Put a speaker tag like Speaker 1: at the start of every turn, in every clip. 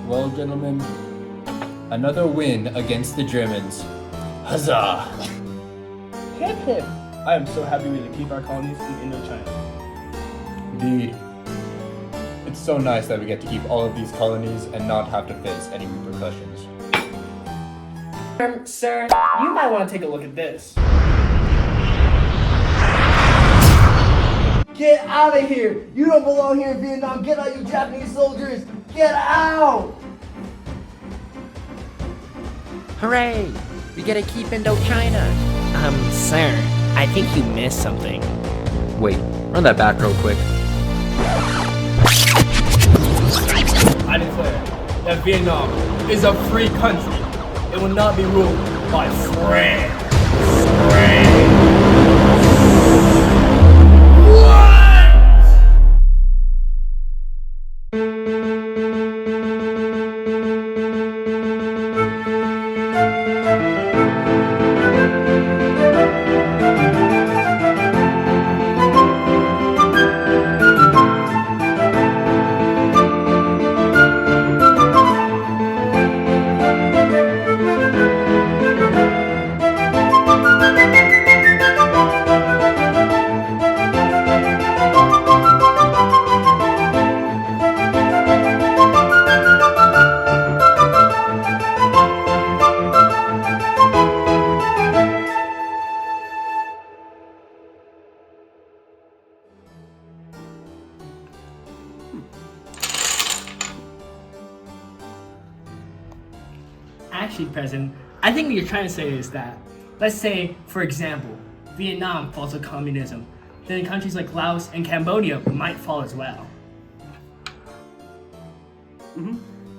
Speaker 1: Well, gentlemen, another win against the Germans. Huzzah!
Speaker 2: Hip hip! I am so happy we can keep our colonies in Indochina.
Speaker 1: Indeed. It's so nice that we get to keep all of these colonies and not have to face any repercussions.
Speaker 2: Sir, you might want to take a look at this.
Speaker 3: Get out of here! You don't belong here in Vietnam! Get out, you Japanese soldiers! Get out!
Speaker 4: Hooray! We get to keep Indochina.
Speaker 5: Sir, I think you missed something.
Speaker 4: Wait, run that back real quick.
Speaker 2: I declare that Vietnam is a free country. It will not be ruled by France.
Speaker 5: Actually, President, I think what you're trying to say is that, let's say, for example, Vietnam falls to communism, then countries like Laos and Cambodia might fall as well.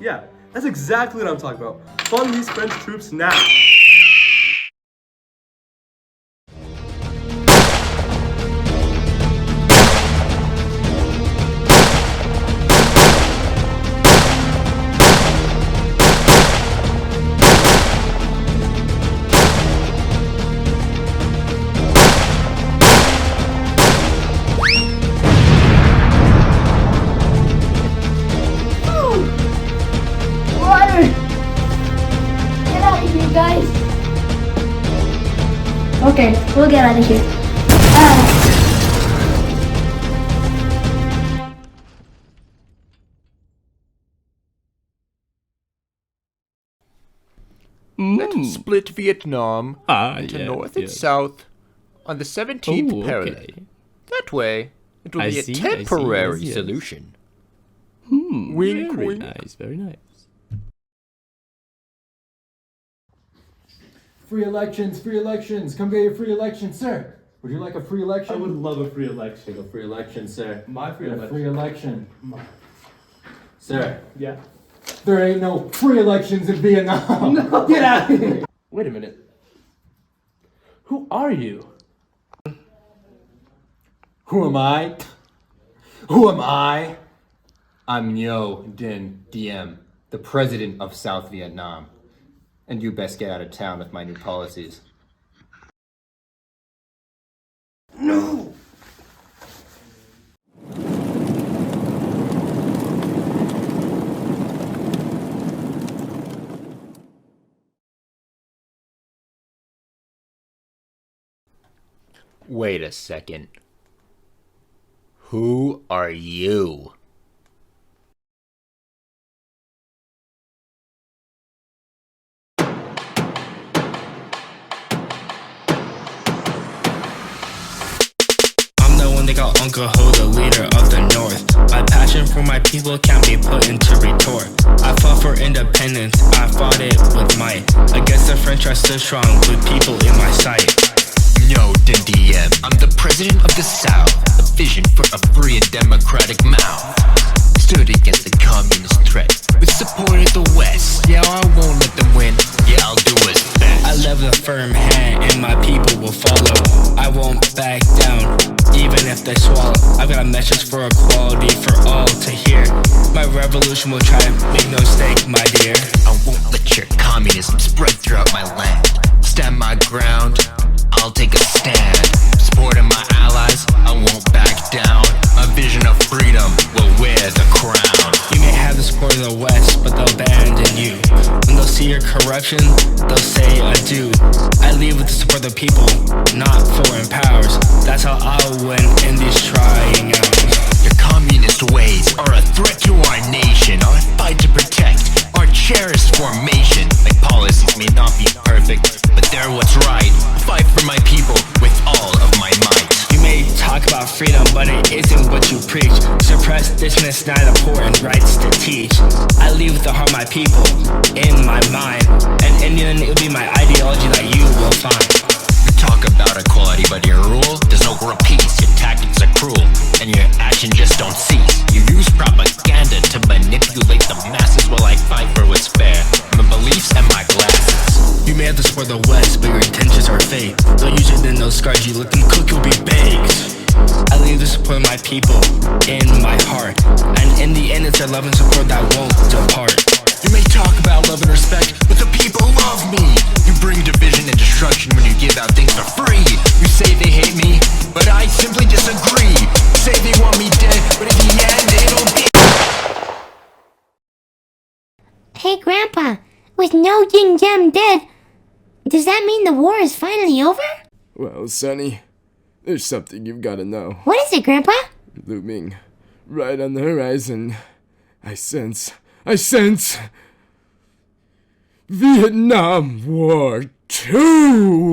Speaker 6: Yeah, that's exactly what I'm talking about. Fund these French troops now.
Speaker 7: Get out of here, guys. Okay, we'll get out of here.
Speaker 8: Let's split Vietnam into north and
Speaker 9: yes.
Speaker 8: south on the 17th
Speaker 9: Ooh,
Speaker 8: parallel.
Speaker 9: okay.
Speaker 8: That way, it will
Speaker 9: I
Speaker 8: be
Speaker 9: see,
Speaker 8: a
Speaker 9: I see,
Speaker 8: temporary
Speaker 9: yes, yes.
Speaker 8: solution. Wink,
Speaker 9: Very
Speaker 8: wink.
Speaker 9: nice, very nice.
Speaker 1: Free elections, come get your free election, sir. Would you like a free election?
Speaker 6: I would love a free election.
Speaker 1: A free election, sir.
Speaker 6: My free
Speaker 1: A
Speaker 6: election.
Speaker 1: free election. Sir,
Speaker 6: Yeah.
Speaker 1: there ain't no free elections in Vietnam. No. Get out of here.
Speaker 2: Wait a minute. Who are you?
Speaker 1: Who am I? Who am I? I'm Ngo Dinh Diem, the president of South Vietnam. And you best get out of town with my new policies.
Speaker 3: No!
Speaker 8: Wait a second. Who are you?
Speaker 10: They call Uncle Ho the leader of the North. My passion for my people can't be put into retort. I fought for independence, I fought it with might. Against the French I stood strong with people in my sight.
Speaker 8: Ngo Dinh Diem, I'm the president of the South. A vision for a free and democratic mouth. Stood against the communist threat with support of the West. Yeah, I won't let them win. Yeah, I'll do what's best.
Speaker 10: I left a firm hand and my people will follow. I won't back down, even if they swallow. I've got a message for equality for all to hear. My revolution will try to make no mistake, my dear.
Speaker 8: I won't let your communism spread throughout my land. Stand my ground, I'll take a stand. Supporting my allies, I won't back down. A vision of freedom will wear the crown.
Speaker 10: You may have the support of the West, but they'll people, not foreign powers. That's how I'll win in these trying hours.
Speaker 8: Your communist ways are a threat to our nation, our fight to protect our cherished formation. My policies may not be perfect, but they're what's right. I fight for my people with all of my might.
Speaker 10: You may talk about freedom, but it isn't what you preach. Suppress, dismiss, not important rights to teach. I leave with the heart my people in my mind, and in the end it'll be my ideology that you will find.
Speaker 8: You talk about equality, but your rule, there's no world peace. Your tactics are cruel, and your action just don't cease. You use propaganda to manipulate the masses while I fight for what's fair. My beliefs and my glasses.
Speaker 10: You may have to support the West, but your intentions are fake. Don't use it in those scars, you let them cook, you'll be baked. I leave the support of my people in my heart, and in the end it's their love and support that won't depart.
Speaker 8: You may talk about love and respect, but the people love me. You bring division and destruction when you give out things for free. You say they hate me, but I simply disagree. You say they want me dead, but in the end it'll be.
Speaker 7: Hey, Grandpa, with no Jin Jam dead, does that mean the war is finally over?
Speaker 9: Well, Sonny, there's something you've got to know.
Speaker 7: What is it, Grandpa?
Speaker 9: Looming right on the horizon. I sense Vietnam War 2!